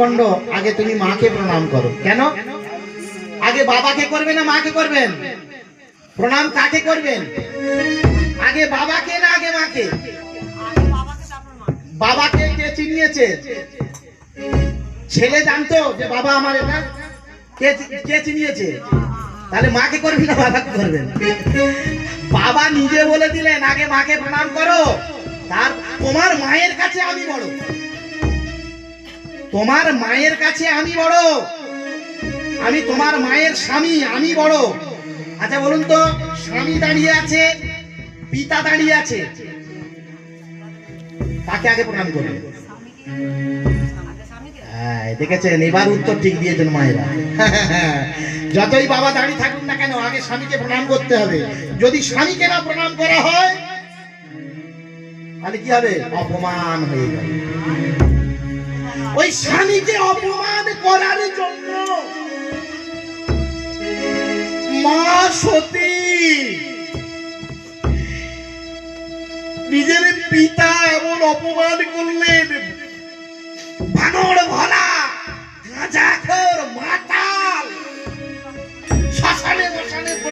খণ্ড আগে তুমি মাকে প্রণাম করো। কেন? আগে বাবাকে করবে না মাকে করবেন? প্রণাম কাকে করবেন? আগে বাবাকে না আগে মাকে? বাবাকে কে চিনিয়েছে? ছেলে জানতো যে বাবা আমার এটা? কে চিনিয়েছে? তাহলে মাকে করবি না বাবাকে করবেন? বাবা নিজে বলে দিলেন আগে মাকে প্রণাম করো, তার তোমার মায়ের কাছে আমি বড়, তোমার মায়ের কাছে আমি বড়, আমি তোমার মায়ের স্বামী, আমি বড়। আচ্ছা বলুন তো, স্বামী দাঁড়িয়ে আছে, পিতা দাঁড়িয়ে আছে, তাকে আগে প্রণাম করবে? দেখেছেন, এবার উত্তর ঠিক দিয়েছেন মায়েরা। যতই বাবা দাঁড়িয়ে থাকুন না কেন, আগে স্বামীকে প্রণাম করতে হবে। যদি স্বামীকে না প্রণাম করা হয় তাহলে কি হবে? অপমান হয়ে যাবে। ওই স্বামীকে অপমান করার জন্য মা সতী নিজের পিতা এমন অপমান করলেন, বানর ভরা